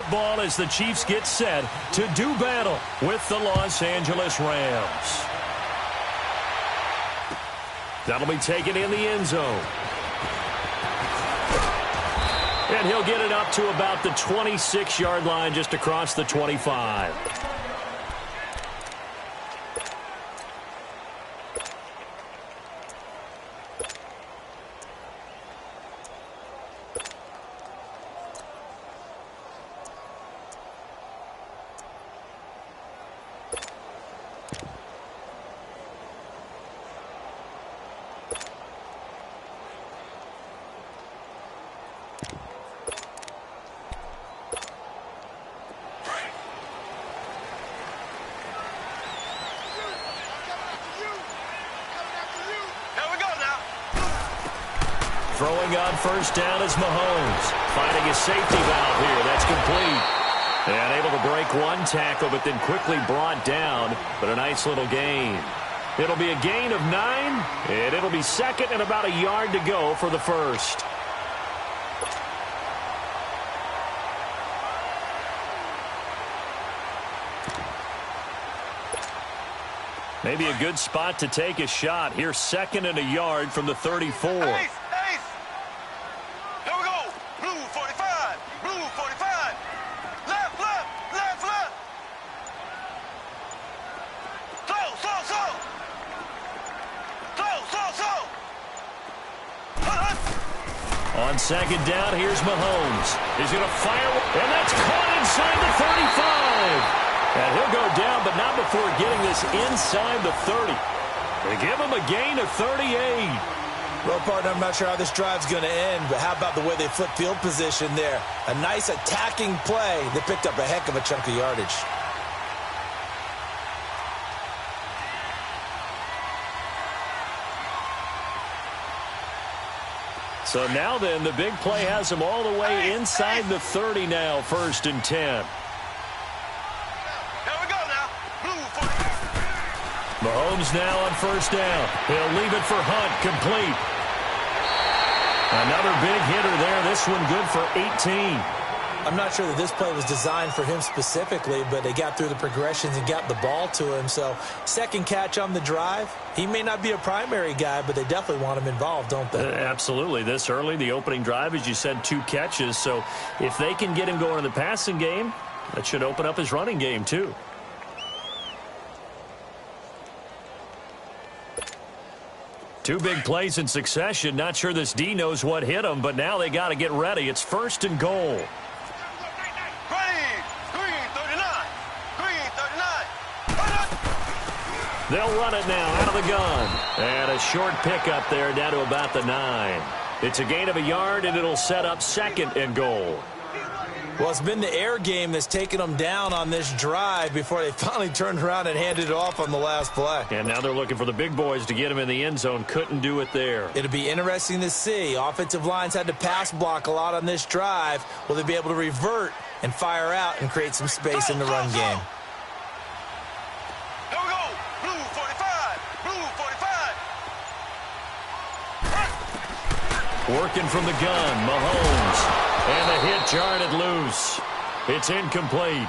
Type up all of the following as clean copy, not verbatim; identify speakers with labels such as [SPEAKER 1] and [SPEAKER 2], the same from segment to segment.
[SPEAKER 1] football as the Chiefs get set to do battle with the Los Angeles Rams. That'll be taken in the end zone. And he'll get it up to about the 26-yard line, just across the 25. Throwing on first down is Mahomes. Finding a safety valve here. That's complete. And able to break one tackle, but then quickly brought down. But a nice little gain. It'll be a gain of 9, and it'll be second and about a yard to go for the first. Maybe a good spot to take a shot. Here's second and a yard from the 34. On second down, here's Mahomes. He's going to fire, and that's caught inside the 35. And he'll go down, but not before getting this inside the 30. They give him a gain of 38.
[SPEAKER 2] Well, partner, I'm not sure how this drive's going to end, but how about the way they flip field position there? A nice attacking play that picked up a heck of a chunk of yardage.
[SPEAKER 1] So now then, the big play has him all the way inside the 30 now, 1st and 10.
[SPEAKER 3] Here we go now.
[SPEAKER 1] Mahomes now on first down. He'll leave it for Hunt, complete. Another big hitter there. This one good for 18.
[SPEAKER 2] I'm not sure that this play was designed for him specifically, but they got through the progressions and got the ball to him. So second catch on the drive. He may not be a primary guy, but they definitely want him involved, don't they?
[SPEAKER 1] Absolutely. This early, the opening drive, as you said, 2 catches. So if they can get him going in the passing game, that should open up his running game too. Two big plays in succession. Not sure this D knows what hit him, but now they got to get ready. It's 1st and goal. They'll run it now out of the gun. And a short pickup there down to about the 9. It's a gain of a yard, and it'll set up 2nd and goal.
[SPEAKER 2] Well, it's been the air game that's taken them down on this drive before they finally turned around and handed it off on the last play.
[SPEAKER 1] And now they're looking for the big boys to get him in the end zone. Couldn't do it there.
[SPEAKER 2] It'll be interesting to see. Offensive lines had to pass block a lot on this drive. Will they be able to revert and fire out and create some space in the run game?
[SPEAKER 1] Working from the gun, Mahomes. And the hit jarred it loose. It's incomplete.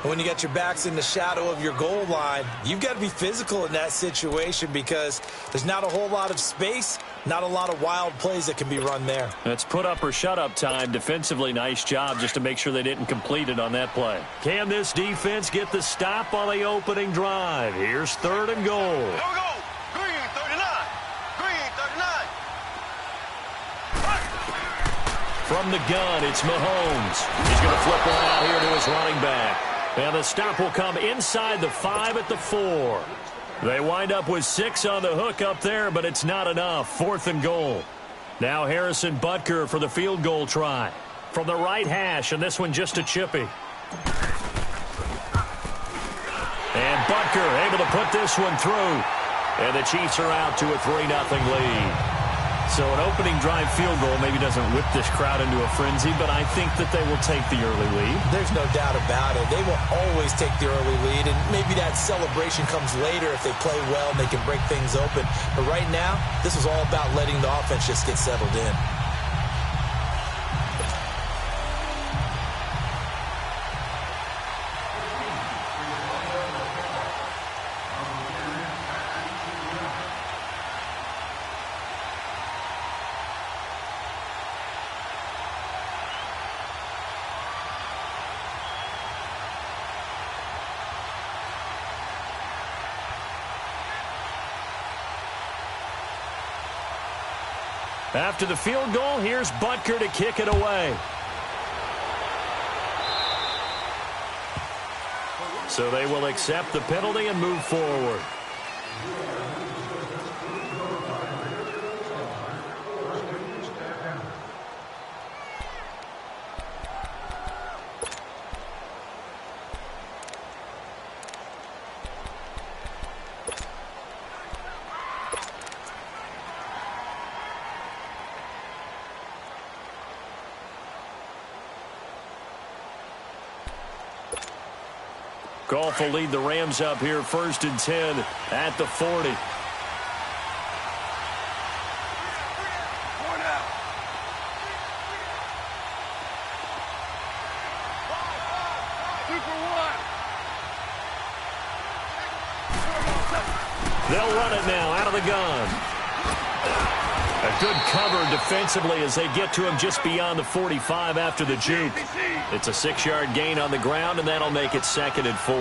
[SPEAKER 2] When you got your backs in the shadow of your goal line, you've got to be physical in that situation because there's not a whole lot of space, not a lot of wild plays that can be run there.
[SPEAKER 1] It's put up or shut up time. Defensively, nice job just to make sure they didn't complete it on that play. Can this defense get the stop on the opening drive? Here's 3rd and goal.
[SPEAKER 3] Here we go. Green 39. Green 39.
[SPEAKER 1] From the gun, it's Mahomes. He's going to flip one out here to his running back. And the stop will come inside the 5 at the 4. They wind up with 6 on the hook up there, but it's not enough. 4th and goal. Now Harrison Butker for the field goal try. From the right hash, and this one just a chippy. And Butker able to put this one through. And the Chiefs are out to a 3-0 lead. So an opening drive field goal maybe doesn't whip this crowd into a frenzy, but I think that they will take the early lead.
[SPEAKER 2] There's no doubt about it. They will always take the early lead, and maybe that celebration comes later if they play well and they can break things open. But right now, this is all about letting the offense just get settled in.
[SPEAKER 1] After the field goal, here's Butker to kick it away. So they will accept the penalty and move forward. Goff will lead the Rams up here 1st and 10 at the 40. They'll run it now out of the gun. A good cover defensively as they get to him just beyond the 45 after the juke. It's a 6-yard gain on the ground, and that'll make it 2nd and 4.
[SPEAKER 2] All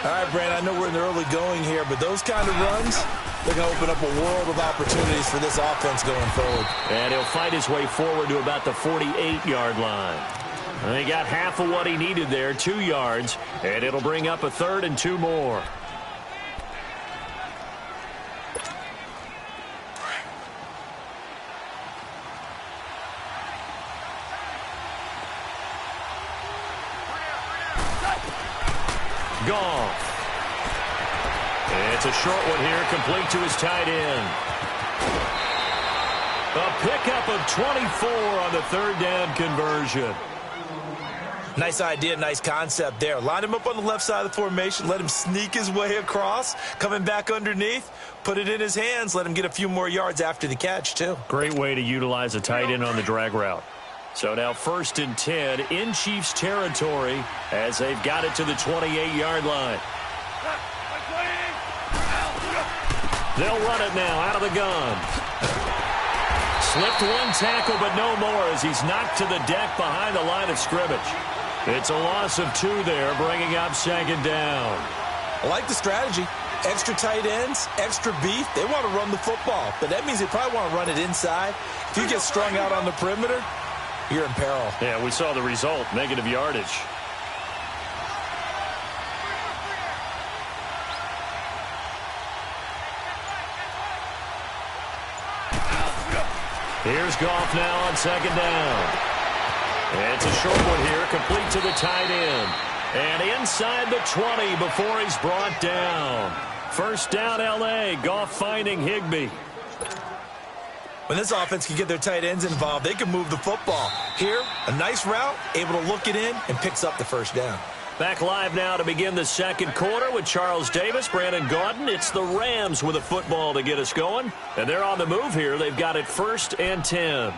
[SPEAKER 2] right, Brandon, I know we're in the early going here, but those kind of runs, they're going to open up a world of opportunities for this offense going forward.
[SPEAKER 1] And he'll fight his way forward to about the 48-yard line. And he got half of what he needed there, 2 yards, and it'll bring up a 3rd and 2 more. Goff. It's a short one here, complete to his tight end. A pickup of 24 on the 3rd down conversion.
[SPEAKER 2] Nice idea, nice concept there. Line him up on the left side of the formation, let him sneak his way across, coming back underneath, put it in his hands, let him get a few more yards after the catch, too.
[SPEAKER 1] Great way to utilize a tight end on the drag route. So now 1st and 10 in Chiefs territory as they've got it to the 28-yard line. They'll run it now out of the gun. Slipped one tackle, but no more as he's knocked to the deck behind the line of scrimmage. It's a loss of 2 there, bringing up 2nd down.
[SPEAKER 2] I like the strategy. Extra tight ends, extra beef. They want to run the football, but that means they probably want to run it inside. If you get strung out on the perimeter, you're in peril.
[SPEAKER 1] Yeah, we saw the result, negative yardage. Here's Goff now on 2nd down. It's a short one here, complete to the tight end. And inside the 20 before he's brought down. 1st down, L.A. Goff finding Higbee.
[SPEAKER 2] When this offense can get their tight ends involved, they can move the football. Here, a nice route, able to look it in, and picks up the 1st down.
[SPEAKER 1] Back live now to begin the 2nd quarter with Charles Davis, Brandon Gaudin. It's the Rams with a football to get us going. And they're on the move here. They've got it 1st and 10.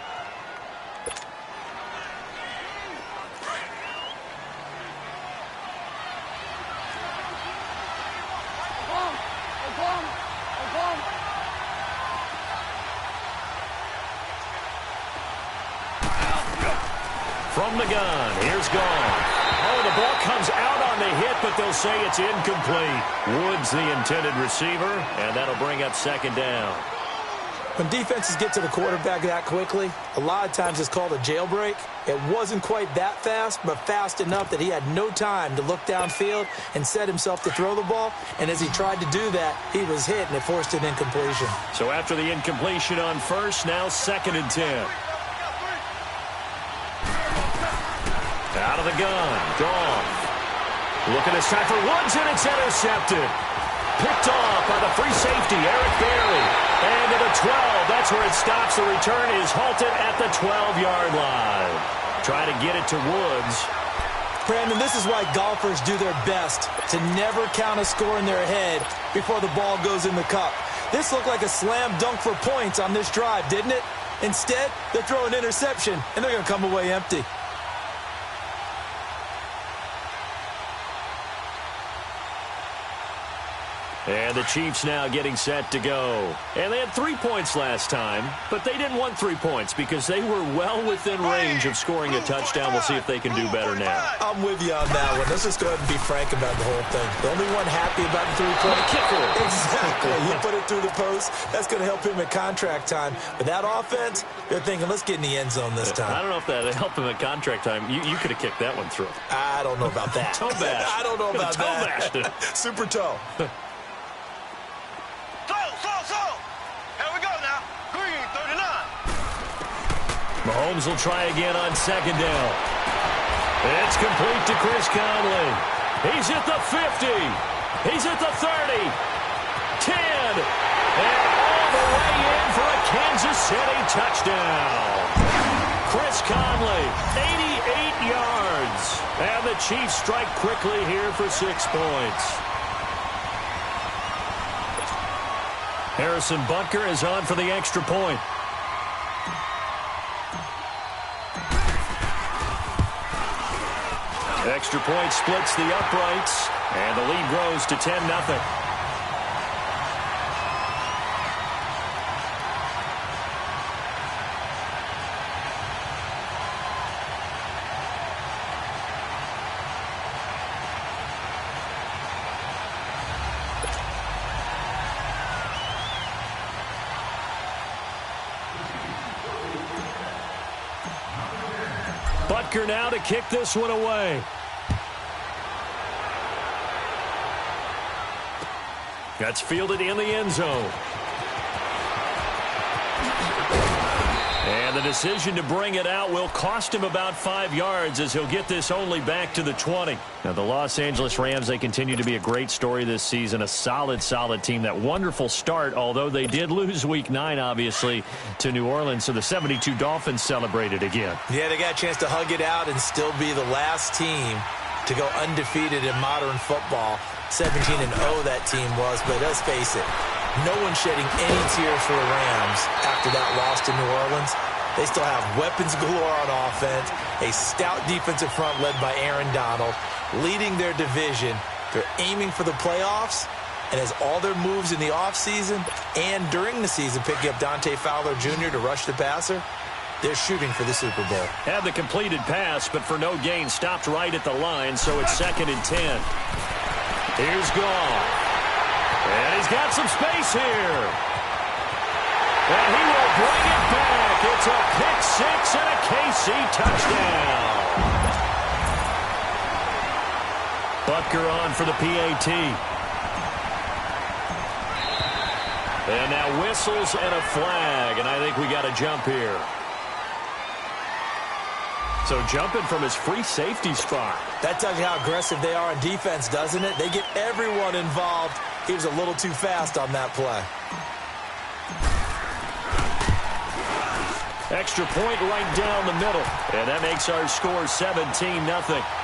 [SPEAKER 1] From the gun, here's Goff. Oh, the ball comes out on the hit, but they'll say it's incomplete. Woods the intended receiver, and that'll bring up 2nd down.
[SPEAKER 2] When defenses get to the quarterback that quickly, a lot of times it's called a jailbreak. It wasn't quite that fast, but fast enough that he had no time to look downfield and set himself to throw the ball. And as he tried to do that, he was hit, and it forced an incompletion.
[SPEAKER 1] So after the incompletion on 1st, now 2nd and 10. Out of the gun, Goff. Looking this time for Woods, and it's intercepted. Picked off by the free safety, Eric Berry. And to the 12, that's where it stops. The return is halted at the 12-yard line. Try to get it to Woods.
[SPEAKER 2] Brandon, this is why golfers do their best to never count a score in their head before the ball goes in the cup. This looked like a slam dunk for points on this drive, didn't it? Instead, they throw an interception, and they're going to come away empty.
[SPEAKER 1] And the Chiefs now getting set to go. And they had 3 points last time, but they didn't want 3 points because they were well within range of scoring a touchdown. We'll see if they can do better now.
[SPEAKER 2] I'm with you on that one. Let's just go ahead and be frank about the whole thing. The only one happy about the three-point
[SPEAKER 1] kicker.
[SPEAKER 2] Exactly. He put it through the post. That's going to help him at contract time. But that offense, they're thinking, let's get in the end zone this time.
[SPEAKER 1] I don't know if that helped him at contract time. You could have kicked that one through.
[SPEAKER 2] I don't know about that.
[SPEAKER 1] Toe bash.
[SPEAKER 2] I don't know about
[SPEAKER 1] toe
[SPEAKER 2] that.
[SPEAKER 1] Bashed it.
[SPEAKER 2] Super toe.
[SPEAKER 3] Here we go now. Green, 39.
[SPEAKER 1] Mahomes will try again on second down. It's complete to Chris Conley. He's at the 50. He's at the 30. 10. And all the way in for a Kansas City touchdown. Chris Conley, 88 yards. And the Chiefs strike quickly here for 6 points. Harrison Butker is on for the extra point. Extra point splits the uprights, and the lead grows to 10-0. Butker now to kick this one away. That's fielded in the end zone. And the decision to bring it out will cost him about 5 yards as he'll get this only back to the 20. Now, the Los Angeles Rams, they continue to be a great story this season. A solid team. That wonderful start, although they did lose Week 9, obviously, to New Orleans. So the 72 Dolphins celebrated again.
[SPEAKER 2] Yeah, they got a chance to hug it out and still be the last team to go undefeated in modern football. 17-0 that team was, but let's face it, no one shedding any tears for the Rams after that loss to New Orleans. They still have weapons galore on offense, a stout defensive front led by Aaron Donald, leading their division. They're aiming for the playoffs, and as all their moves in the offseason and during the season, picking up Dante Fowler Jr. to rush the passer, they're shooting for the Super Bowl.
[SPEAKER 1] Had the completed pass, but for no gain, stopped right at the line, so it's 2nd and 10. Here's Goff. And he's got some space here. And he will bring it back. It's a pick six and a KC touchdown. Butker on for the PAT. And now whistles and a flag, and I think we got a jump here. So jumping from his free safety spot.
[SPEAKER 2] That tells you how aggressive they are on defense, doesn't it? They get everyone involved. He was a little too fast on that play.
[SPEAKER 1] Extra point right down the middle. And that makes our score 17-0.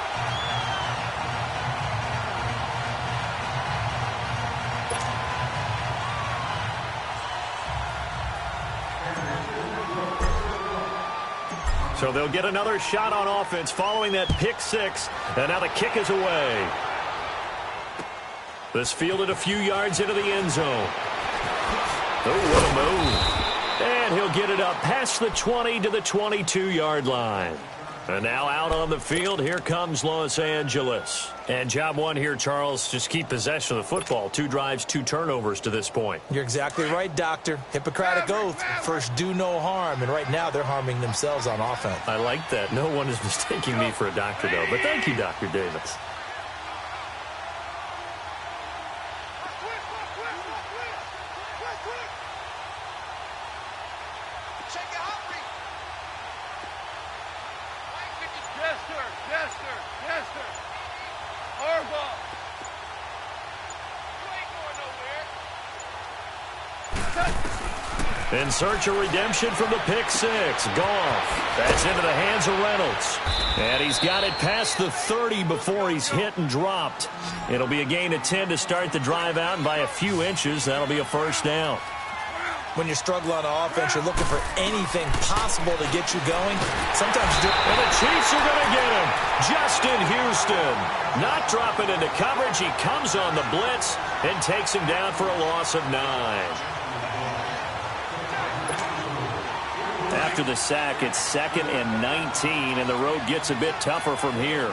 [SPEAKER 1] So they'll get another shot on offense following that pick six. And now the kick is away. This fielded a few yards into the end zone. Oh, what a move. And he'll get it up past the 20 to the 22-yard line. And now out on the field, here comes Los Angeles. And job one here, Charles, just keep possession of the football. 2 drives, 2 turnovers to this point.
[SPEAKER 2] You're exactly right, Doctor. Hippocratic oath. First, do no harm. And right now, they're harming themselves on offense.
[SPEAKER 1] I like that. No one is mistaking me for a doctor, though. But thank you, Dr. Davis. In search of redemption from the pick six. Goff. That's into the hands of Reynolds. And he's got it past the 30 before he's hit and dropped. It'll be a gain of 10 to start the drive out, and by a few inches, that'll be a first down.
[SPEAKER 2] When you're struggling on offense, you're looking for anything possible to get you going. Sometimes you do.
[SPEAKER 1] And the Chiefs are going to get him. Justin Houston not dropping into coverage. He comes on the blitz and takes him down for a loss of 9. After the sack, it's 2nd and 19, and the road gets a bit tougher from here.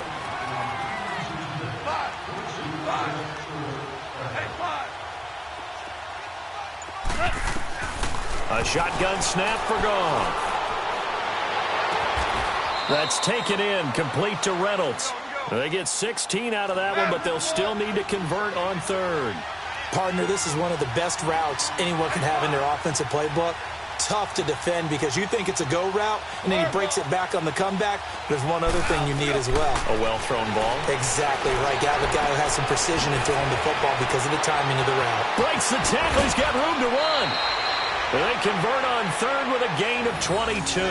[SPEAKER 1] A shotgun snap for Goff. That's taken in, complete to Reynolds. They get 16 out of that one, but they'll still need to convert on 3rd.
[SPEAKER 2] Partner, this is one of the best routes anyone can have in their offensive playbook. Tough to defend because you think it's a go route, and then he breaks it back on the comeback. There's one other thing you need as well.
[SPEAKER 1] A well-thrown ball.
[SPEAKER 2] Exactly right. You have a guy who has some precision in throwing the football because of the timing of the route.
[SPEAKER 1] Breaks the tackle. He's got room to run. They convert on 3rd with a gain of 22.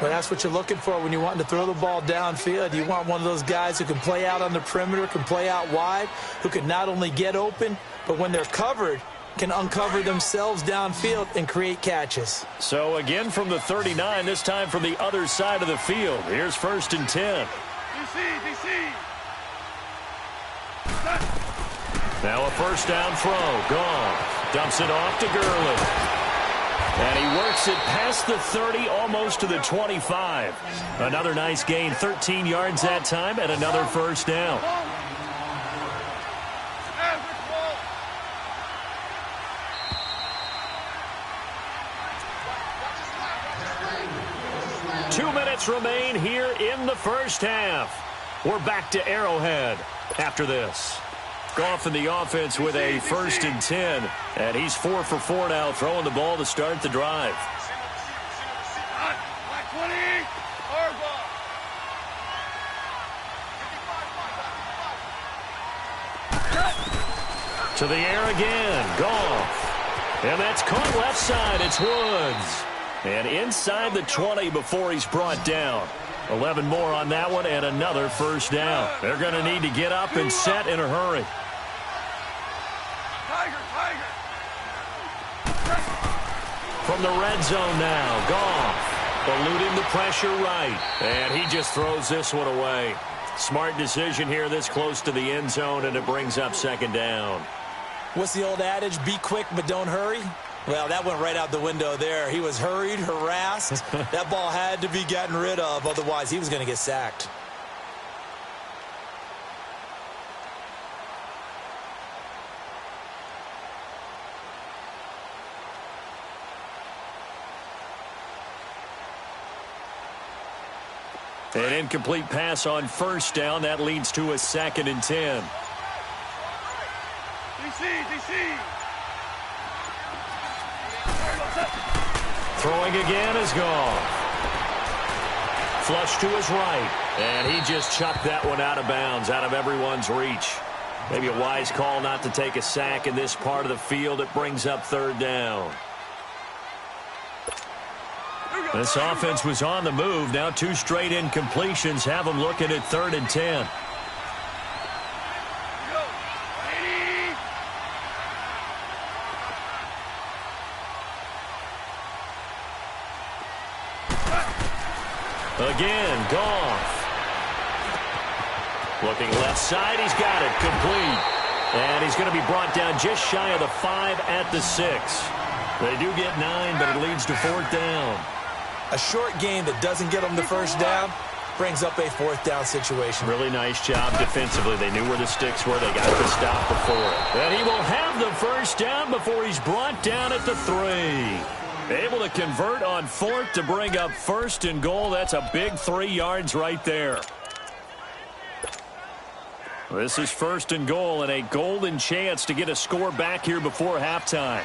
[SPEAKER 2] Well, that's what you're looking for when you want to throw the ball downfield. You want one of those guys who can play out on the perimeter, can play out wide, who can not only get open, but when they're covered, can uncover themselves downfield and create catches.
[SPEAKER 1] So again from the 39, this time from the other side of the field. Here's 1st and 10.
[SPEAKER 3] DC.
[SPEAKER 1] Now a 1st down throw. Goff dumps it off to Gurley. And he works it past the 30, almost to the 25. Another nice gain, 13 yards that time, and another 1st down. Two minutes remain here in the first half. We're back to Arrowhead after this. Goff in the offense with a 1st and 10. And he's 4 for 4 now, throwing the ball to start the drive. To the air again. Goff. And that's caught left side. It's Woods. And inside the 20 before he's brought down. 11 more on that one and another 1st down. They're going to need to get up and set in a hurry. From the red zone now, Goff eluding the pressure right. And he just throws this one away. Smart decision here this close to the end zone, and it brings up 2nd down.
[SPEAKER 2] What's the old adage? Be quick, but don't hurry. Well, that went right out the window there. He was hurried, harassed. That ball had to be gotten rid of, otherwise he was going to get sacked.
[SPEAKER 1] An incomplete pass on 1st down. That leads to a 2nd and 10.
[SPEAKER 3] DC.
[SPEAKER 1] Throwing again is Goff. Flush to his right. And he just chucked that one out of bounds, out of everyone's reach. Maybe a wise call not to take a sack in this part of the field. It brings up 3rd down. This offense was on the move. Now 2 straight incompletions have them looking at 3rd and 10. Again, Goff. Looking left side, he's got it, complete. And he's going to be brought down just shy of the 5 at the 6. They do get 9, but it leads to 4th down.
[SPEAKER 2] A short gain that doesn't get them the 1st down brings up a 4th down situation.
[SPEAKER 1] Really nice job defensively. They knew where the sticks were. They got the stop before it. And he will have the 1st down before he's brought down at the 3. Able to convert on 4th to bring up 1st and goal. That's a big 3 yards right there. This is 1st and goal and a golden chance to get a score back here before halftime.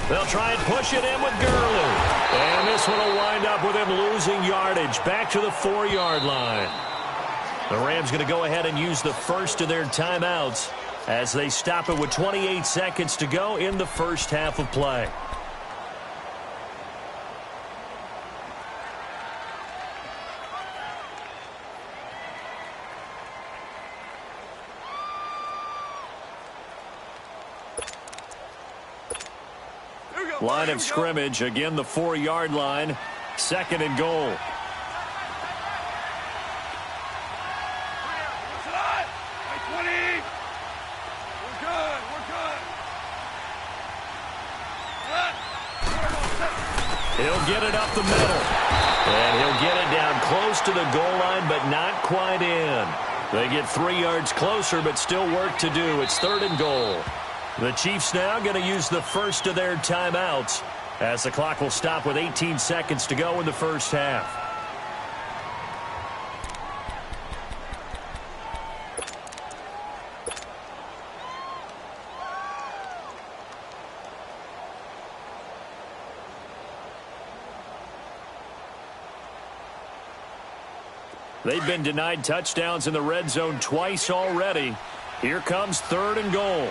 [SPEAKER 1] They'll try and push it in with Gurley. And this one will wind up with him losing yardage back to the 4-yard line. The Rams going to go ahead and use the first of their timeouts as they stop it with 28 seconds to go in the first half of play. Line of scrimmage, again the 4-yard line, 2nd and goal. He'll get it up the middle. And he'll get it down close to the goal line, but not quite in. They get 3 yards closer, but still work to do. It's 3rd and goal. The Chiefs now going to use the first of their timeouts as the clock will stop with 18 seconds to go in the first half. They've been denied touchdowns in the red zone twice already. Here comes 3rd and goal.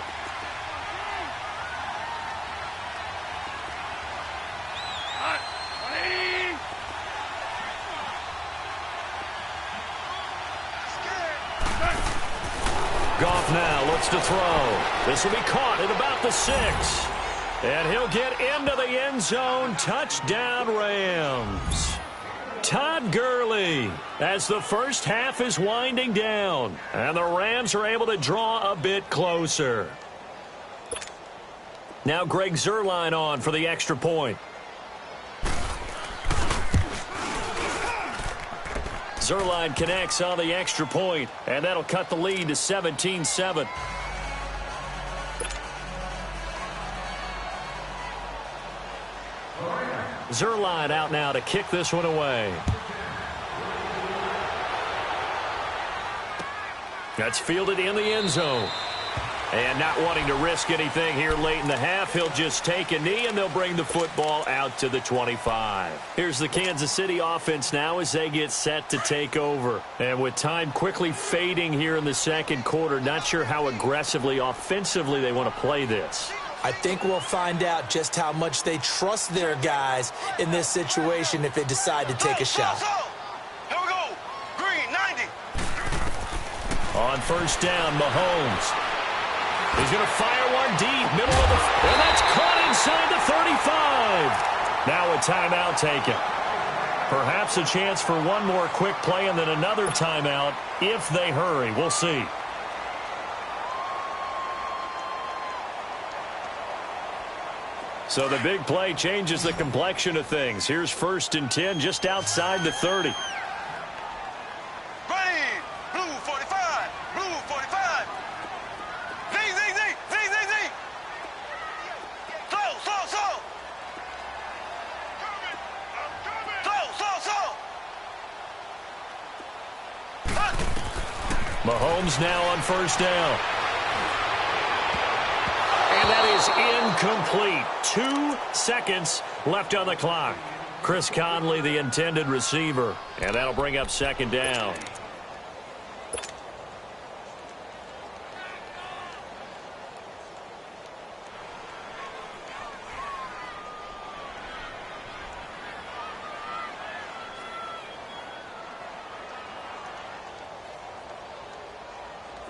[SPEAKER 1] Goff now looks to throw. This will be caught at about the 6. And he'll get into the end zone. Touchdown, Rams. Todd Gurley as the first half is winding down. And the Rams are able to draw a bit closer. Now Greg Zuerlein on for the extra point. Zuerlein connects on the extra point, and that'll cut the lead to 17-7. Zuerlein out now to kick this one away. That's fielded in the end zone. And not wanting to risk anything here late in the half, he'll just take a knee, and they'll bring the football out to the 25. Here's the Kansas City offense now as they get set to take over. And with time quickly fading here in the second quarter, not sure how aggressively, offensively they want to play this.
[SPEAKER 2] I think we'll find out just how much they trust their guys in this situation if they decide to take a shot.
[SPEAKER 3] Here we go. Green, 90.
[SPEAKER 1] On first down, Mahomes. He's going to fire one deep, middle of the... And that's caught inside the 35. Now a timeout taken. Perhaps a chance for one more quick play and then another timeout if they hurry. We'll see. So the big play changes the complexion of things. Here's 1st and 10 just outside the 30.
[SPEAKER 3] Green, blue 45, blue 45. Zing, zing, zing, zing, zing, zing. Slow, slow, slow. Slow, slow, slow.
[SPEAKER 1] Mahomes now on first down. And that is incomplete. 2 seconds left on the clock. Chris Conley, the intended receiver. And that'll bring up 2nd down.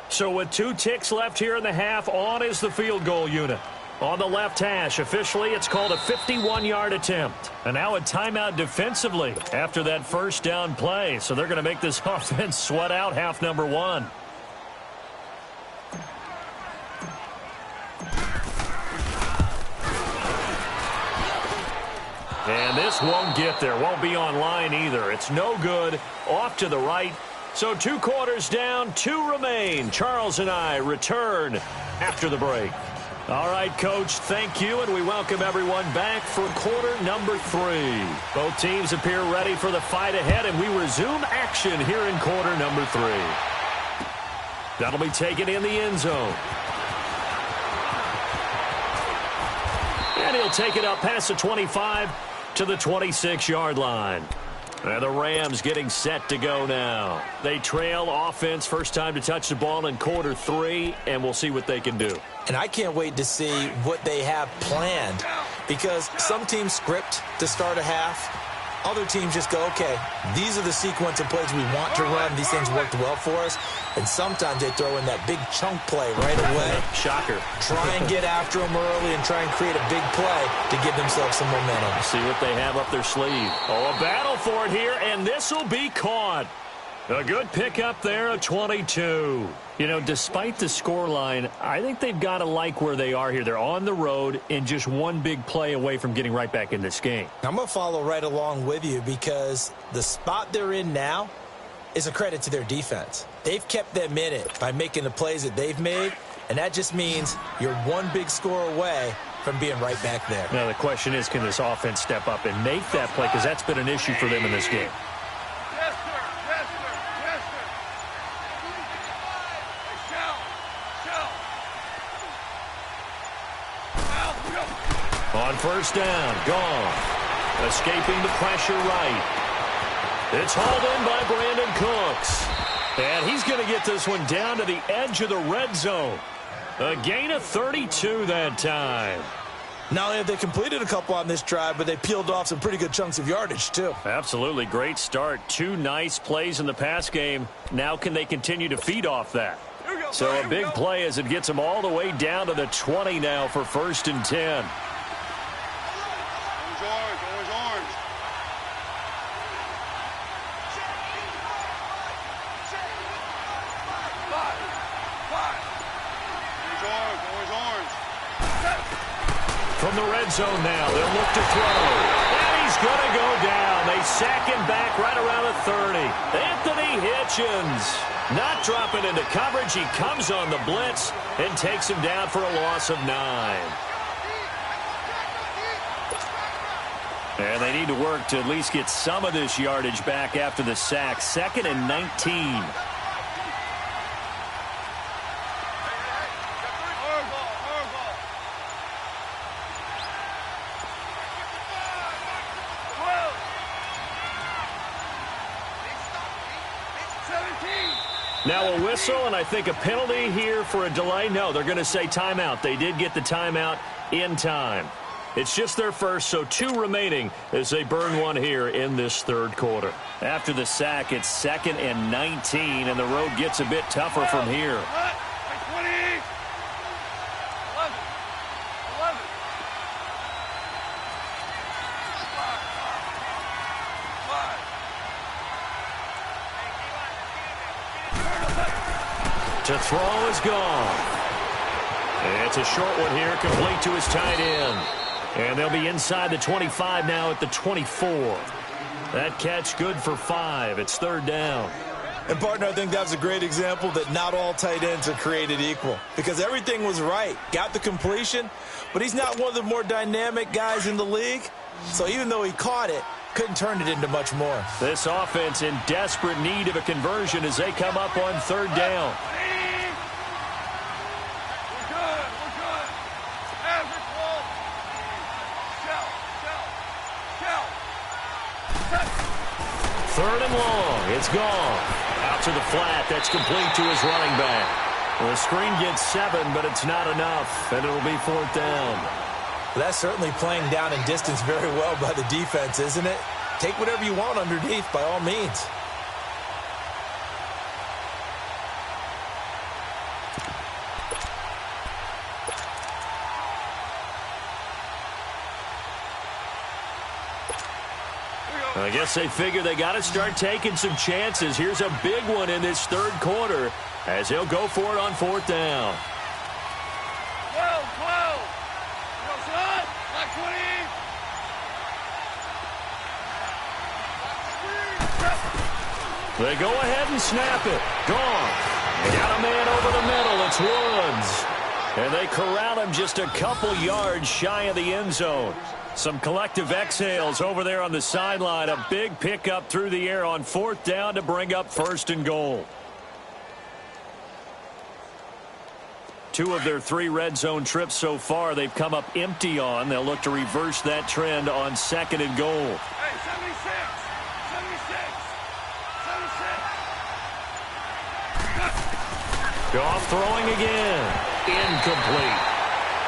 [SPEAKER 1] So with 2 ticks left here in the half, on is the field goal unit. On the left hash, officially it's called a 51-yard attempt. And now a timeout defensively after that first down play. So they're going to make this offense sweat out half number 1. And this won't get there, won't be online either. It's no good, off to the right. So 2 quarters down, 2 remain. Charles and I return after the break. All right, Coach, thank you, and we welcome everyone back for quarter number 3. Both teams appear ready for the fight ahead, and we resume action here in quarter number 3. That'll be taken in the end zone. And And he'll take it up past the 25 to the 26-yard line. And the Rams getting set to go now. They trail offense, first time to touch the ball in quarter 3, and we'll see what they can do.
[SPEAKER 2] And I can't wait to see what they have planned, because some teams script to start a half. Other teams just go, okay, these are the sequence of plays we want to run. These things worked well for us. And sometimes they throw in that big chunk play right away.
[SPEAKER 1] Shocker.
[SPEAKER 2] Try and get after them early and try and create a big play to give themselves some momentum.
[SPEAKER 1] See what they have up their sleeve. Oh, a battle for it here, and this will be caught. A good pickup there, a 22. You know, despite the scoreline, I think they've got to like where they are here. They're on the road and just one big play away from getting right back in this game.
[SPEAKER 2] I'm going to follow right along with you, because the spot they're in now is a credit to their defense. They've kept them in it by making the plays that they've made, and that just means you're one big score away from being right back there.
[SPEAKER 1] Now, the question is, can this offense step up and make that play? Because that's been an issue for them in this game. On first down, gone. Escaping the pressure right. It's hauled in by Brandon Cooks. And he's going to get this one down to the edge of the red zone. A gain of 32 that time.
[SPEAKER 2] Not only have they completed a couple on this drive, but they peeled off some pretty good chunks of yardage, too.
[SPEAKER 1] Absolutely. Great start. 2 nice plays in the pass game. Now can they continue to feed off that? So a big play as it gets them all the way down to the 20 now for 1st and 10. From the red zone now, they'll look to throw. And he's going to go down. They sack him back right around the 30. Anthony Hitchens not dropping into coverage. He comes on the blitz and takes him down for a loss of 9. And they need to work to at least get some of this yardage back after the sack. 2nd and 19. Now a whistle, and I think a penalty here for a delay. No, they're going to say timeout. They did get the timeout in time. It's just their first, so 2 remaining as they burn one here in this 3rd quarter. After the sack, it's 2nd and 19, and the road gets a bit tougher from here. To throw is gone. And it's a short one here, complete to his tight end. And they'll be inside the 25 now at the 24. That catch good for 5. It's 3rd down.
[SPEAKER 2] And, partner, I think that's a great example that not all tight ends are created equal, because everything was right. Got the completion, but he's not one of the more dynamic guys in the league. So even though he caught it, couldn't turn it into much more.
[SPEAKER 1] This offense in desperate need of a conversion as they come up on 3rd down. Third and long. It's gone. Out to the flat. That's complete to his running back. Well, the screen gets 7, but it's not enough, and it'll be 4th down.
[SPEAKER 2] Well, that's certainly playing down in distance very well by the defense, isn't it? Take whatever you want underneath, by all means.
[SPEAKER 1] I guess they figure they got to start taking some chances. Here's a big one in this 3rd quarter as he'll go for it on 4th down.
[SPEAKER 3] 12. Like 20.
[SPEAKER 1] They go ahead and snap it. Gone. Got a man over the middle. It's Woods. And they corral him just a couple yards shy of the end zone. Some collective exhales over there on the sideline. A big pickup through the air on 4th down to bring up 1st and goal. 2 of their 3 red zone trips so far they've come up empty on. They'll look to reverse that trend on 2nd and goal.
[SPEAKER 3] Hey, 76! 76! 76!
[SPEAKER 1] Goff throwing again. Incomplete.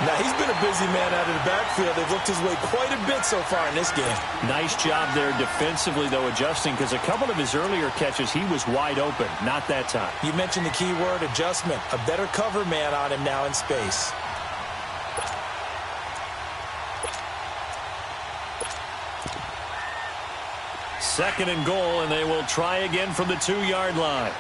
[SPEAKER 2] Now, he's been a busy man out of the backfield. They've looked his way quite a bit so far in this game.
[SPEAKER 1] Nice job there defensively, though, adjusting, because a couple of his earlier catches, he was wide open. Not that time.
[SPEAKER 2] You mentioned the key word, adjustment. A better cover man on him now in space.
[SPEAKER 1] Second and goal, and they will try again from the 2-yard line.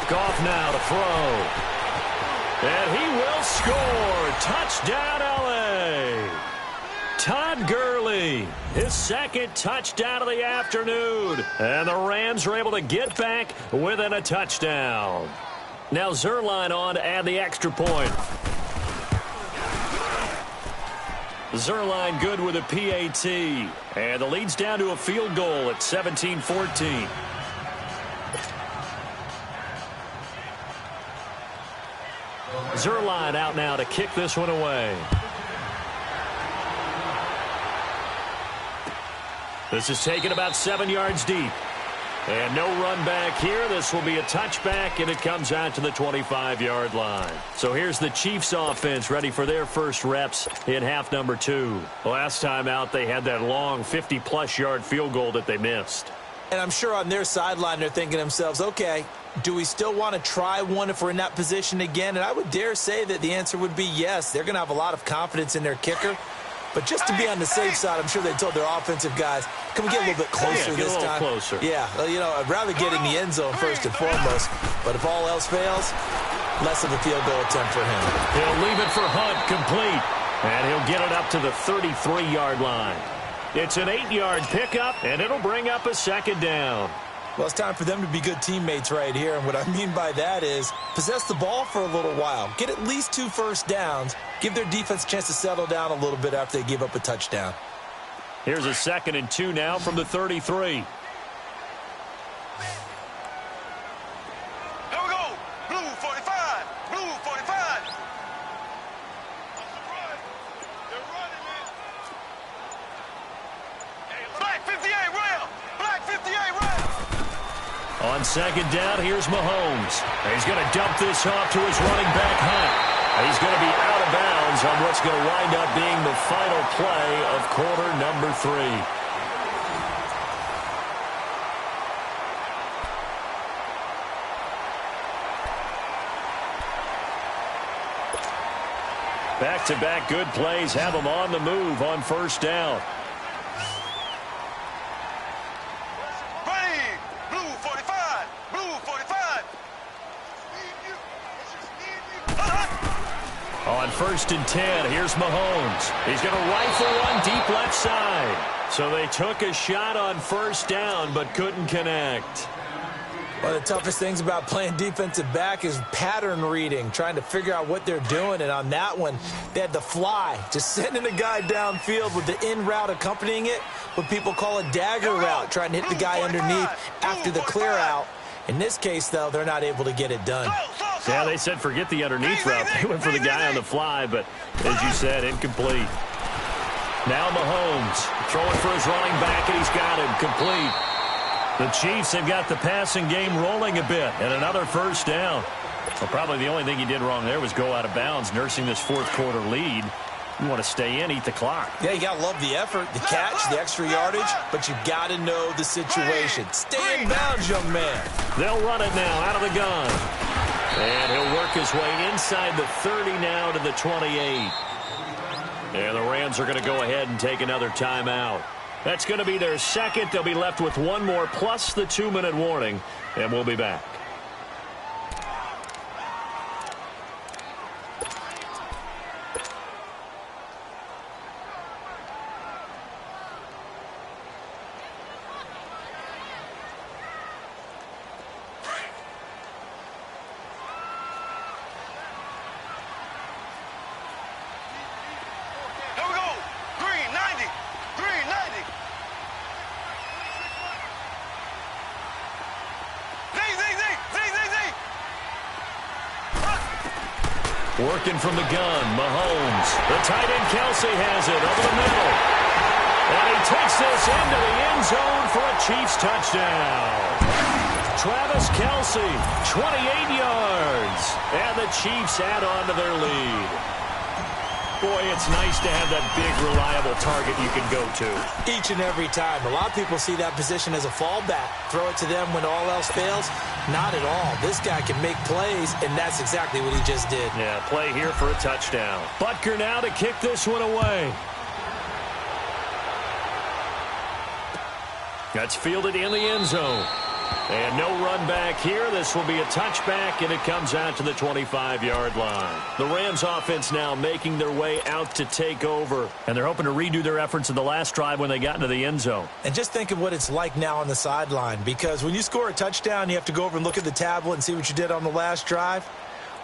[SPEAKER 1] Goff now to throw. And he will score. Touchdown, L.A. Todd Gurley, his 2nd touchdown of the afternoon. And the Rams are able to get back within a touchdown. Now Zerline on to add the extra point. Zerline good with a PAT. And the lead's down to a field goal at 17-14. Zerline out now to kick this one away. This is taken about 7 yards deep. And no run back here. This will be a touchback, and it comes out to the 25-yard line. So here's the Chiefs offense ready for their first reps in half number 2. Last time out, they had that long 50-plus yard field goal that they missed.
[SPEAKER 2] And I'm sure on their sideline they're thinking to themselves, okay, do we still want to try one if we're in that position again? And I would dare say that the answer would be yes. They're going to have a lot of confidence in their kicker. But just to be on the safe side, I'm sure they told their offensive guys, can we get a little bit closer this time?
[SPEAKER 1] Closer.
[SPEAKER 2] Yeah, well, you know, I'd rather get in the end zone first and foremost. But if all else fails, less of a field goal attempt for him.
[SPEAKER 1] He'll leave it for Hunt, complete. And he'll get it up to the 33-yard line. It's an 8-yard pickup, and it'll bring up a 2nd down.
[SPEAKER 2] Well, it's time for them to be good teammates right here. And what I mean by that is possess the ball for a little while. Get at least 2 first downs. Give their defense a chance to settle down a little bit after they give up a touchdown.
[SPEAKER 1] Here's a 2nd and 2 now from the 33.
[SPEAKER 3] Here we go. Blue 45. Blue 45. They're running, man. Black 58 rail. Black 58 rail.
[SPEAKER 1] On 2nd down, here's Mahomes. He's going to dump this off to his running back, Hunt. He's going to be out of bounds on what's going to wind up being the final play of quarter number 3. Back-to-back good plays have them on the move on 1st down.
[SPEAKER 3] Ready. Blue 45. Blue 45.
[SPEAKER 1] On 1st and 10, here's Mahomes. He's going to rifle one deep left side. So they took a shot on 1st down but couldn't connect.
[SPEAKER 2] One of the toughest things about playing defensive back is pattern reading, trying to figure out what they're doing. And on that one, they had the fly, just sending a guy downfield with the in route accompanying it, what people call a dagger route, trying to hit the guy underneath after the clear out. In this case, though, they're not able to get it done.
[SPEAKER 1] Yeah, they said forget the underneath route. They went for the guy on the fly, but as you said, incomplete. Now Mahomes throwing for his running back, and he's got him complete. The Chiefs have got the passing game rolling a bit, and another 1st down. Well, probably the only thing he did wrong there was go out of bounds, nursing this 4th quarter lead. You want to stay in, eat the clock.
[SPEAKER 2] Yeah, you got to love the effort, the catch, the extra yardage, but you got to know the situation. Stay in bounds, young man.
[SPEAKER 1] They'll run it now out of the gun. And he'll work his way inside the 30 now to the 28. And the Rams are going to go ahead and take another timeout. That's going to be their 2nd. They'll be left with 1 more plus the 2-minute warning, and we'll be back. Working from the gun, Mahomes. The tight end, Kelsey, has it over the middle. And he takes this into the end zone for a Chiefs touchdown. Travis Kelsey, 28 yards. And the Chiefs add on to their lead. Boy, it's nice to have that big, reliable target you can go to.
[SPEAKER 2] Each and every time. A lot of people see that position as a fallback. Throw it to them when all else fails. Not at all. This guy can make plays, and that's exactly what he just did.
[SPEAKER 1] Yeah, play here for a touchdown. Butker now to kick this one away. That's fielded in the end zone. And no run back here. This will be a touchback, and it comes out to the 25-yard line. The Rams offense now making their way out to take over. And they're hoping to redo their efforts in the last drive when they got into the end zone.
[SPEAKER 2] And just think of what it's like now on the sideline. Because when you score a touchdown, you have to go over and look at the tablet and see what you did on the last drive.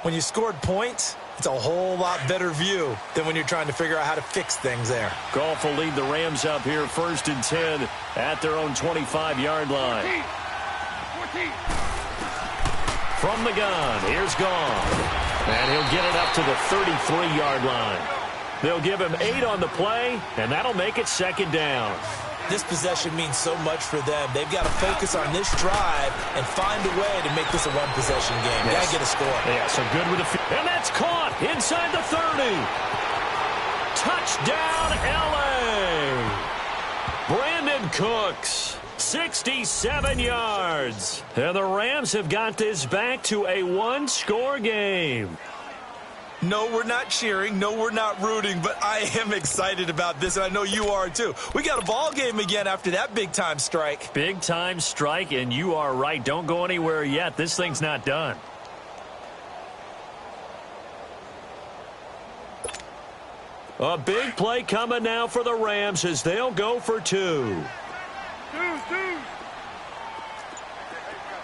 [SPEAKER 2] When you scored points, it's a whole lot better view than when you're trying to figure out how to fix things there.
[SPEAKER 1] Goff will lead the Rams up here 1st and 10 at their own 25-yard line. From the gun, here's Goff. And he'll get it up to the 33-yard line. They'll give him 8 on the play, and that'll make it 2nd down.
[SPEAKER 2] This possession means so much for them. They've got to focus on this drive and find a way to make this a one-possession game.
[SPEAKER 1] Yes.
[SPEAKER 2] Got to get a score.
[SPEAKER 1] Yeah, so good with the and that's caught inside the 30. Touchdown, L.A. Brandon Cooks. 67 yards. And the Rams have got this back to a one-score game.
[SPEAKER 2] No, we're not cheering. No, we're not rooting. But I am excited about this, and I know you are too. We got a ball game again after that big-time strike.
[SPEAKER 1] Big-time strike, and you are right. Don't go anywhere yet. This thing's not done. A big play coming now for the Rams as they'll go for 2.
[SPEAKER 3] Two.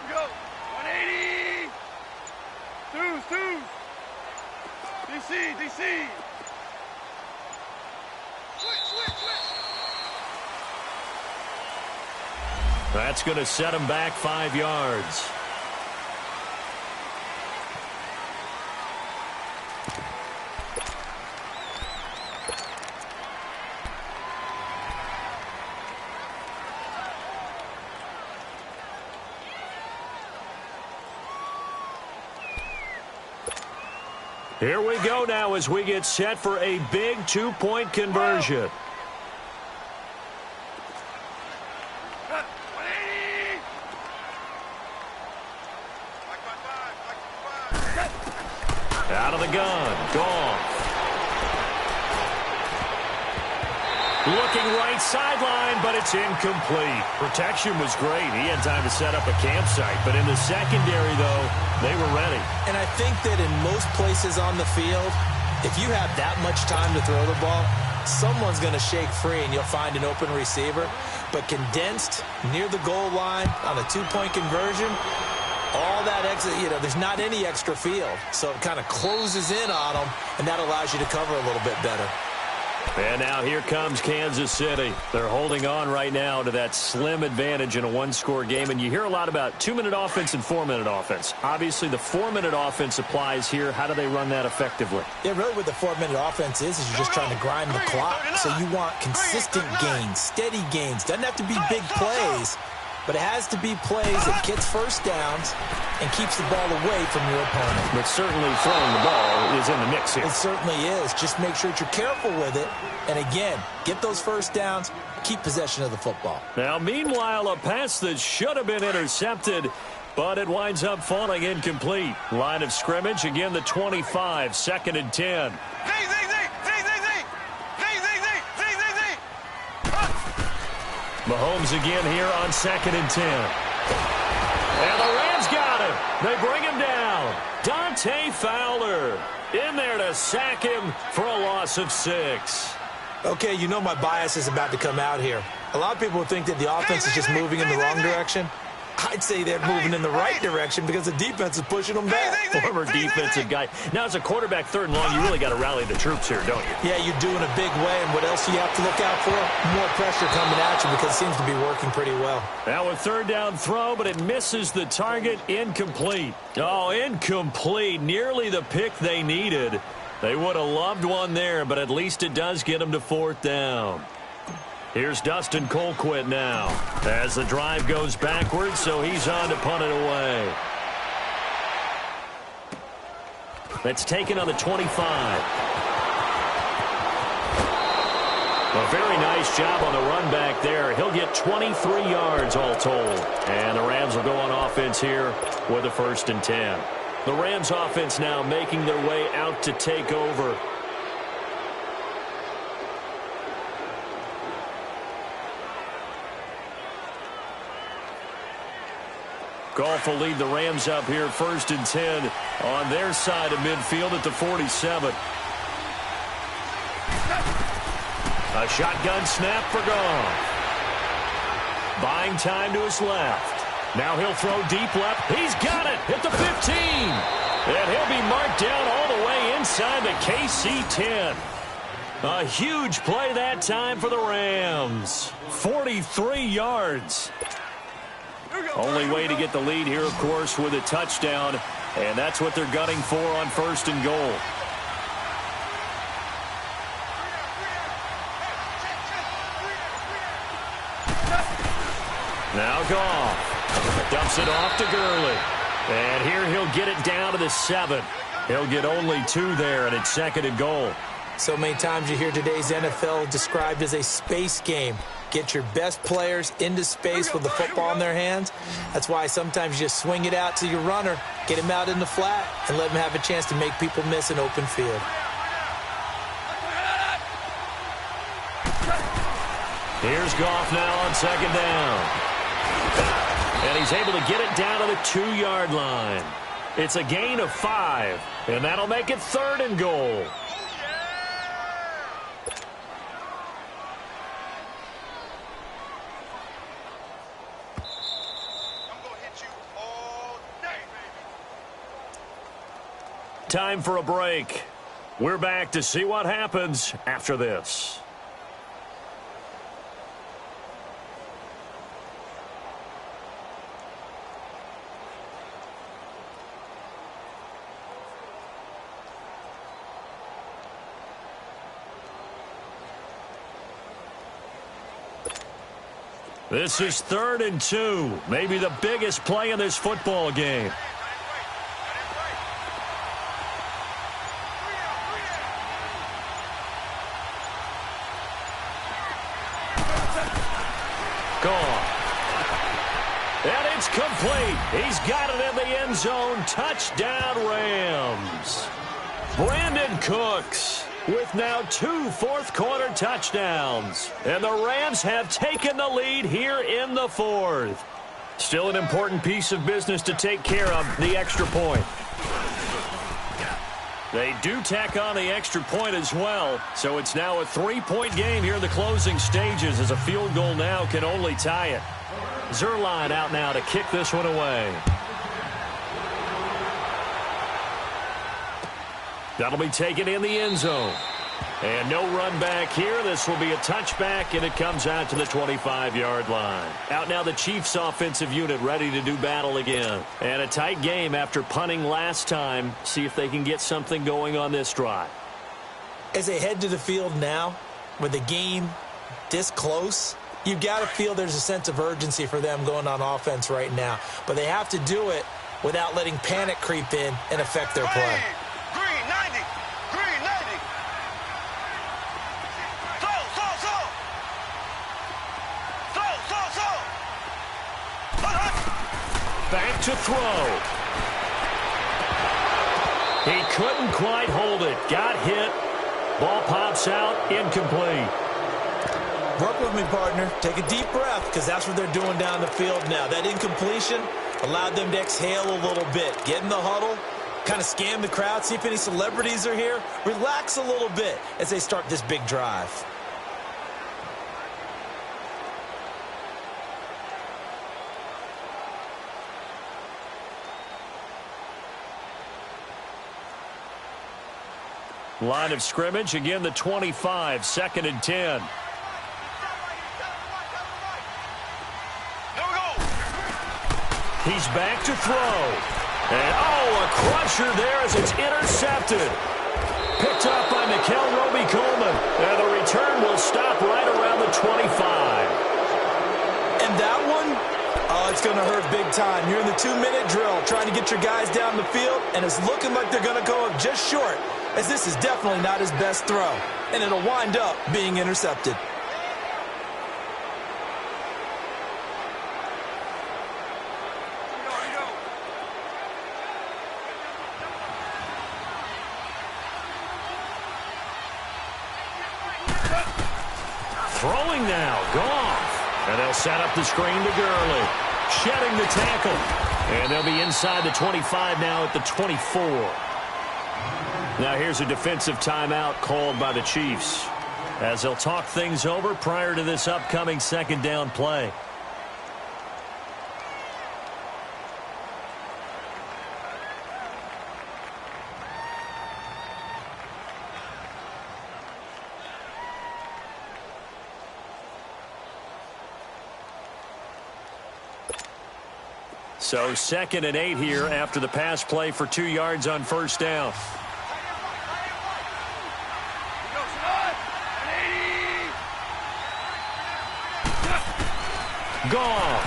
[SPEAKER 3] Go. 180. Two. DC. Switch.
[SPEAKER 1] That's going to set him back 5 yards. Here we go now as we get set for a big 2-point conversion.
[SPEAKER 3] 180.
[SPEAKER 1] Out of the gun. Goff. Looking right sideline, but it's incomplete. Protection was great. He had time to set up a campsite. But in the secondary, though, they were ready.
[SPEAKER 2] And I think that in most places on the field, if you have that much time to throw the ball, someone's going to shake free and you'll find an open receiver. But condensed near the goal line on a 2-point conversion, all that extra, there's not any extra field. So it kind of closes in on them, and that allows you to cover a little bit better.
[SPEAKER 1] And now here comes Kansas City. They're holding on right now to that slim advantage in a one-score game. And you hear a lot about 2-minute offense and 4-minute offense. Obviously, the 4-minute offense applies here. How do they run that effectively?
[SPEAKER 2] Yeah, really what the 4-minute offense is you're just trying to grind the clock. So you want consistent gains, steady gains. Doesn't have to be big plays, but it has to be plays that gets first downs and keeps the ball away from your opponent.
[SPEAKER 1] But certainly throwing the ball is in the mix here.
[SPEAKER 2] It certainly is. Just make sure that you're careful with it. And again, get those first downs, keep possession of the football.
[SPEAKER 1] Now, meanwhile, a pass that should have been intercepted, but it winds up falling incomplete. Line of scrimmage, again, the 25, 2nd and 10. Mahomes again here on 2nd and 10. And the Rams got him. They bring him down. Dante Fowler in there to sack him for a loss of 6.
[SPEAKER 2] Okay, you know my bias is about to come out here. A lot of people think that the offense is just moving in the wrong direction. I'd say they're moving in the right direction because the defense is pushing them back.
[SPEAKER 1] Former defensive guy. Now, as a quarterback, 3rd and long, you really got to rally the troops here, don't you?
[SPEAKER 2] Yeah, you do in a big way. And what else do you have to look out for? More pressure coming at you because it seems to be working pretty well.
[SPEAKER 1] Now a 3rd down throw, but it misses the target. Incomplete. Oh, incomplete. Nearly the pick they needed. They would have loved one there, but at least it does get them to 4th down. Here's Dustin Colquitt now as the drive goes backwards, so he's on to punt it away. That's taken on the 25. A very nice job on the run back there. He'll get 23 yards all told. And the Rams will go on offense here with a 1st and 10. The Rams offense now making their way out to take over. Goff will lead the Rams up here 1st and 10 on their side of midfield at the 47. A shotgun snap for Goff. Buying time to his left. Now he'll throw deep left. He's got it at the 15. And he'll be marked down all the way inside the KC 10. A huge play that time for the Rams. 43 yards. Only way to get the lead here, of course, with a touchdown. And that's what they're gunning for on 1st and goal. Now Goff dumps it off to Gurley. And here he'll get it down to the 7. He'll get only 2 there, and it's 2nd and goal.
[SPEAKER 2] So many times you hear today's NFL described as a space game. Get your best players into space with the football in their hands. That's why sometimes you just swing it out to your runner, get him out in the flat, and let him have a chance to make people miss an open field.
[SPEAKER 1] Here's Goff now on 2nd down. And he's able to get it down to the 2-yard line. It's a gain of 5, and that'll make it 3rd and goal. Time for a break. We're back to see what happens after this. This is 3rd and 2. Maybe the biggest play in this football game. Gone. And it's complete. He's got it in the end zone. Touchdown, Rams. Brandon Cooks with now 2 fourth-quarter touchdowns. And the Rams have taken the lead here in the 4th. Still an important piece of business to take care of, the extra point. They do tack on the extra point as well, so it's now a 3-point game here in the closing stages as a field goal now can only tie it. Zuerlein out now to kick this one away. That'll be taken in the end zone. And no run back here. This will be a touchback, and it comes out to the 25-yard line. Out now the Chiefs offensive unit ready to do battle again. And a tight game after punting last time. See if they can get something going on this drive.
[SPEAKER 2] As they head to the field now, with the game this close, you've got to feel there's a sense of urgency for them going on offense right now. But they have to do it without letting panic creep in and affect their play.
[SPEAKER 3] Green 90. Green 90.
[SPEAKER 1] Back to throw. He couldn't quite hold it. Got hit. Ball pops out. Incomplete.
[SPEAKER 2] Work with me, partner. Take a deep breath, because that's what they're doing down the field now. That incompletion allowed them to exhale a little bit. Get in the huddle, kind of scan the crowd, see if any celebrities are here. Relax a little bit as they start this big drive.
[SPEAKER 1] Line of scrimmage, again the 25, 2nd and 10. He's back to throw. And, a crusher there as it's intercepted. Picked up by Mikel Roby-Coleman. And the return will stop right around the 25.
[SPEAKER 2] And that one, it's going to hurt big time. You're in the 2-minute drill trying to get your guys down the field, and it's looking like they're going to go up just short, as this is definitely not his best throw. And it'll wind up being intercepted.
[SPEAKER 1] Throwing now, Goff. And they'll set up the screen to Gurley. Shedding the tackle. And they'll be inside the 25 now at the 24. Now here's a defensive timeout called by the Chiefs, as they'll talk things over prior to this upcoming 2nd down play. So 2nd and 8 here after the pass play for 2 yards on 1st down. Goff.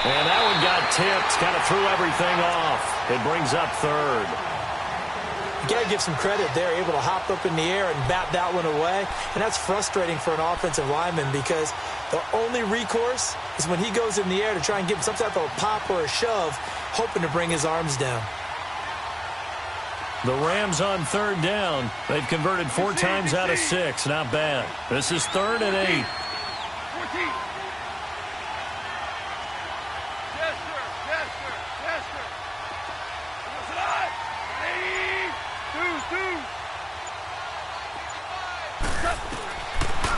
[SPEAKER 1] And that one got tipped. Kind of threw everything off. It brings up 3rd.
[SPEAKER 2] You got to give some credit there, able to hop up in the air and bat that one away. And that's frustrating for an offensive lineman, because the only recourse is when he goes in the air to try and give him some type of a pop or a shove, hoping to bring his arms down.
[SPEAKER 1] The Rams on 3rd down. They've converted 4 times out of 6. Not bad. This is 3rd and 8.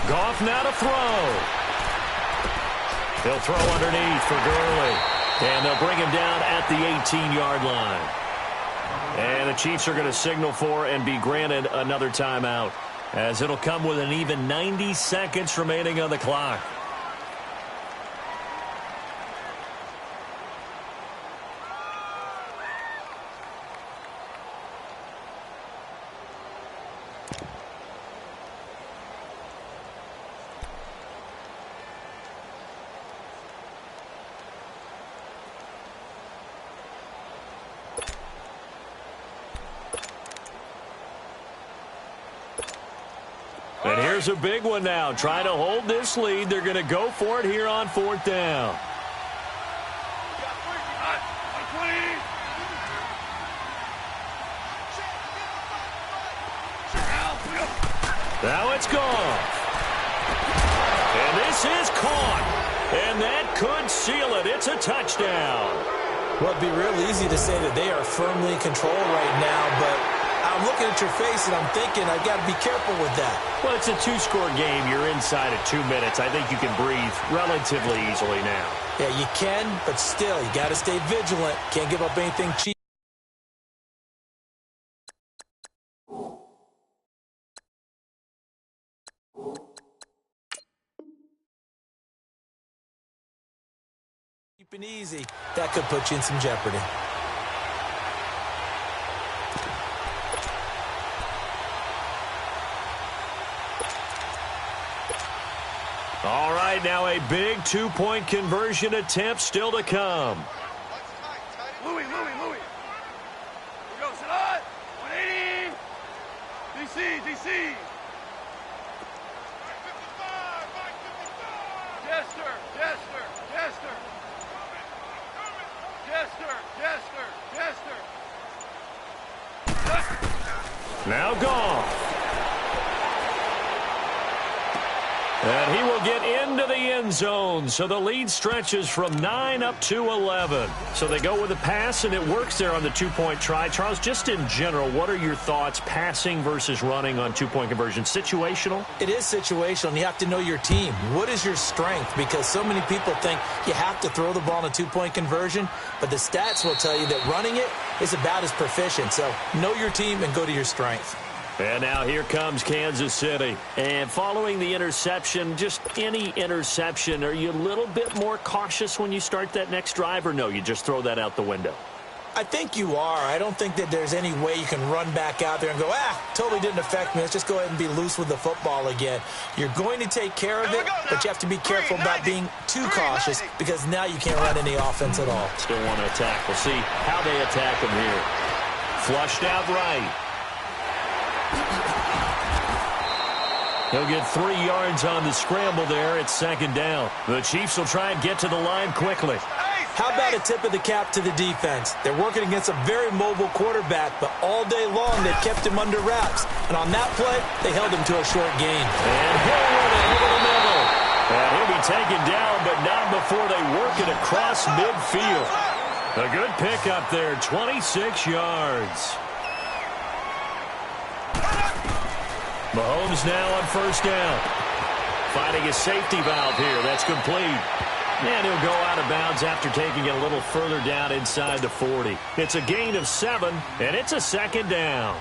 [SPEAKER 1] Goff now to throw. He'll throw underneath for Gurley. And they'll bring him down at the 18-yard line. And the Chiefs are going to signal for and be granted another timeout, as it'll come with an even 90 seconds remaining on the clock. And here's a big one now. Trying to hold this lead. They're going to go for it here on 4th down. Now it's gone. And this is caught. And that could seal it. It's a touchdown.
[SPEAKER 2] Well, it'd be real easy to say that they are firmly in control right now, but I'm looking at your face and I'm thinking I've got to be careful with that.
[SPEAKER 1] Well, it's a 2-score game. You're inside of 2 minutes. I think you can breathe relatively easily now.
[SPEAKER 2] Yeah, you can, but still, you got to stay vigilant. Can't give up anything cheap. Cheap and easy. That could put you in some jeopardy.
[SPEAKER 1] All right, now a big 2-point conversion attempt still to come.
[SPEAKER 3] Louis. Here goes Salah. 180. DC. Jester.
[SPEAKER 1] Now Goff. And he will get into the end zone. So the lead stretches from 9 up to 11. So they go with a pass, and it works there on the 2-point try. Charles, just in general, what are your thoughts passing versus running on 2-point conversion? Situational?
[SPEAKER 2] It is situational, and you have to know your team. What is your strength? Because so many people think you have to throw the ball in a 2-point conversion, but the stats will tell you that running it is about as proficient. So know your team and go to your strength.
[SPEAKER 1] And now here comes Kansas City. And following the interception, just any interception, are you a little bit more cautious when you start that next drive, or no, you just throw that out the window?
[SPEAKER 2] I think you are. I don't think that there's any way you can run back out there and go, totally didn't affect me. Let's just go ahead and be loose with the football again. You're going to take care of it, but you have to be careful about being too cautious because now you can't run any offense at all.
[SPEAKER 1] Still want to attack. We'll see how they attack him here. Flushed out right. He'll get 3 yards on the scramble there. It's second down. The Chiefs will try and get to the line quickly.
[SPEAKER 2] How about a tip of the cap to the defense? They're working against a very mobile quarterback, but all day long they kept him under wraps. And on that play, they held him to a short gain.
[SPEAKER 1] And he'll run it over the middle. And he'll be taken down, but not before they work it across midfield. A good pickup there, 26 yards. Mahomes now on first down. Finding a safety valve here. That's complete. And he'll go out of bounds after taking it a little further down inside the 40. It's a gain of 7, and it's a second down.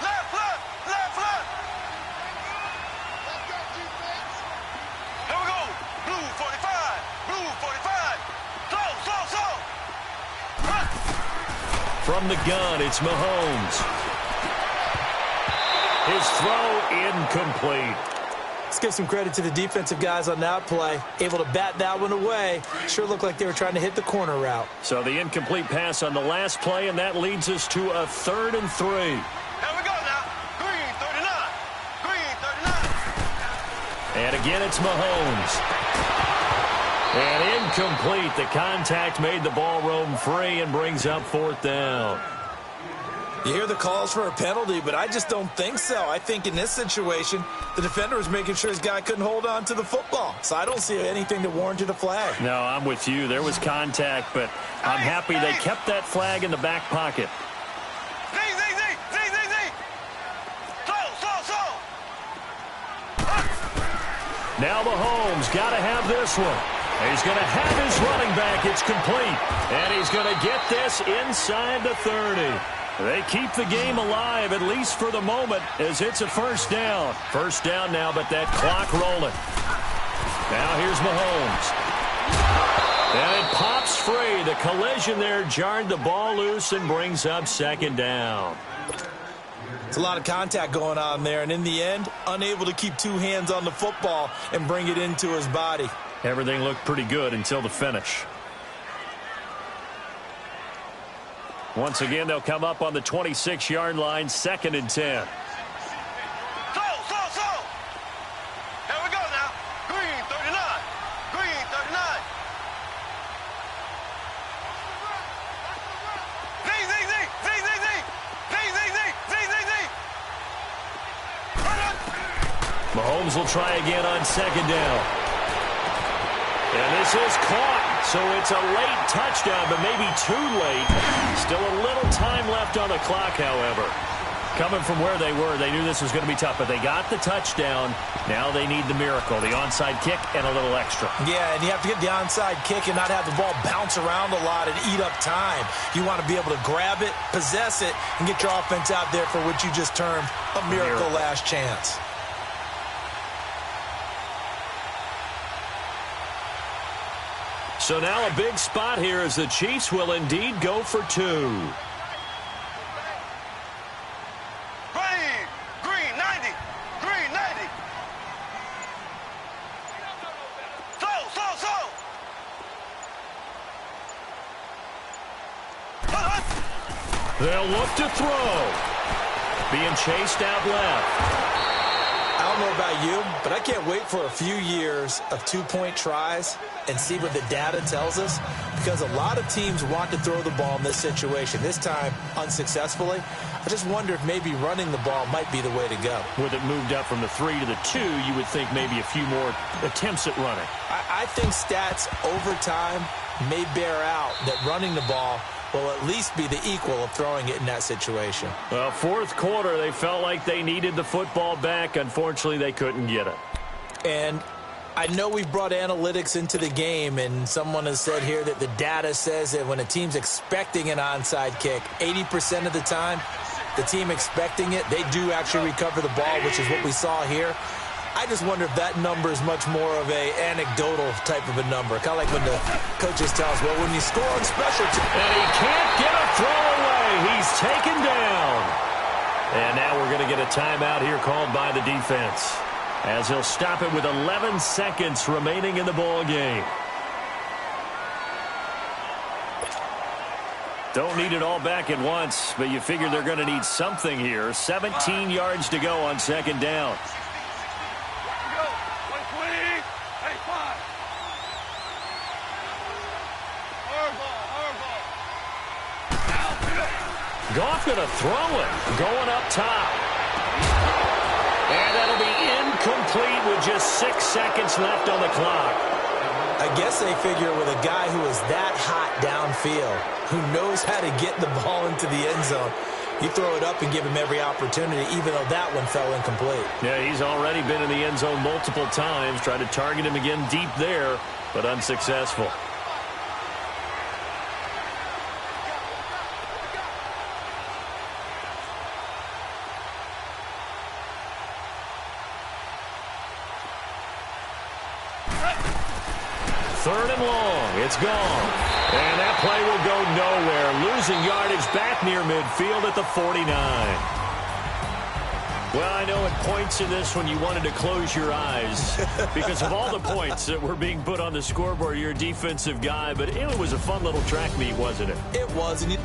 [SPEAKER 3] Left foot. Here we go. Blue 45. Blue 45. Slow.
[SPEAKER 1] From the gun, it's Mahomes. His throw incomplete.
[SPEAKER 2] Let's give some credit to the defensive guys on that play. Able to bat that one away. Sure looked like they were trying to hit the corner route.
[SPEAKER 1] So the incomplete pass on the last play, and that leads us to a 3rd and 3.
[SPEAKER 3] Here we go now. Green 39. Green 39.
[SPEAKER 1] And again, it's Mahomes. And incomplete. The contact made the ball roam free and brings up 4th down.
[SPEAKER 2] You hear the calls for a penalty, but I just don't think so. I think in this situation, the defender was making sure his guy couldn't hold on to the football. So I don't see anything that warranted a flag.
[SPEAKER 1] No, I'm with you. There was contact, but I'm happy they kept that flag in the back pocket.
[SPEAKER 3] Z. Slow.
[SPEAKER 1] Now Mahomes got to have this one. He's going to have his running back. It's complete. And he's going to get this inside the 30. They keep the game alive, at least for the moment, as it's a first down. First down now, but that clock rolling. Now here's Mahomes. And it pops free. The collision there jarred the ball loose and brings up second down.
[SPEAKER 2] It's a lot of contact going on there, and in the end, unable to keep 2 hands on the football and bring it into his body.
[SPEAKER 1] Everything looked pretty good until the finish. Once again, they'll come up on the 26-yard line, 2nd and 10.
[SPEAKER 3] Slow. Here we go now. Green 39. Green 39. Z.
[SPEAKER 1] Mahomes will try again on 2nd down. And this is caught. So it's a late touchdown, but maybe too late. Still a little time left on the clock, however. Coming from where they were, they knew this was going to be tough, but they got the touchdown. Now they need the miracle, the onside kick and a little extra.
[SPEAKER 2] Yeah, and you have to get the onside kick and not have the ball bounce around a lot and eat up time. You want to be able to grab it, possess it, and get your offense out there for what you just termed a miracle last chance.
[SPEAKER 1] So now a big spot here as the Chiefs will indeed go for 2.
[SPEAKER 3] Green 90. Green 90. Slow.
[SPEAKER 1] They'll look to throw. Being chased out left.
[SPEAKER 2] I don't know about you, but I can't wait for a few years of 2-point tries and see what the data tells us, because a lot of teams want to throw the ball in this situation. This time, unsuccessfully. I just wonder if maybe running the ball might be the way to go.
[SPEAKER 1] With it moved up from the 3 to the 2, you would think maybe a few more attempts at running.
[SPEAKER 2] I think stats over time may bear out that running the ball will at least be the equal of throwing it in that situation.
[SPEAKER 1] Well, 4th quarter, they felt like they needed the football back. Unfortunately, they couldn't get it.
[SPEAKER 2] And I know we've brought analytics into the game, and someone has said here that the data says that when a team's expecting an onside kick, 80% of the time, the team expecting it, they do actually recover the ball, which is what we saw here. I just wonder if that number is much more of a anecdotal type of a number. Kind of like when the coaches tell us, well, when you score on special teams.
[SPEAKER 1] And he can't get a throw away. He's taken down. And now we're going to get a timeout here called by the defense, as he'll stop it with 11 seconds remaining in the ball game. Don't need it all back at once, but you figure they're going to need something here. 17 yards to go on second down. Goff going to throw it, going up top. And that'll be incomplete with just 6 seconds left on the clock.
[SPEAKER 2] I guess they figure with a guy who is that hot downfield, who knows how to get the ball into the end zone, you throw it up and give him every opportunity, even though that one fell incomplete.
[SPEAKER 1] Yeah, he's already been in the end zone multiple times, tried to target him again deep there, but unsuccessful. Third and long. It's gone. And that play will go nowhere. Losing yardage back near midfield at the 49. Well, I know at points in this when you wanted to close your eyes because of all the points that were being put on the scoreboard. You're a defensive guy, but it was a fun little track meet, wasn't it?
[SPEAKER 2] It was. And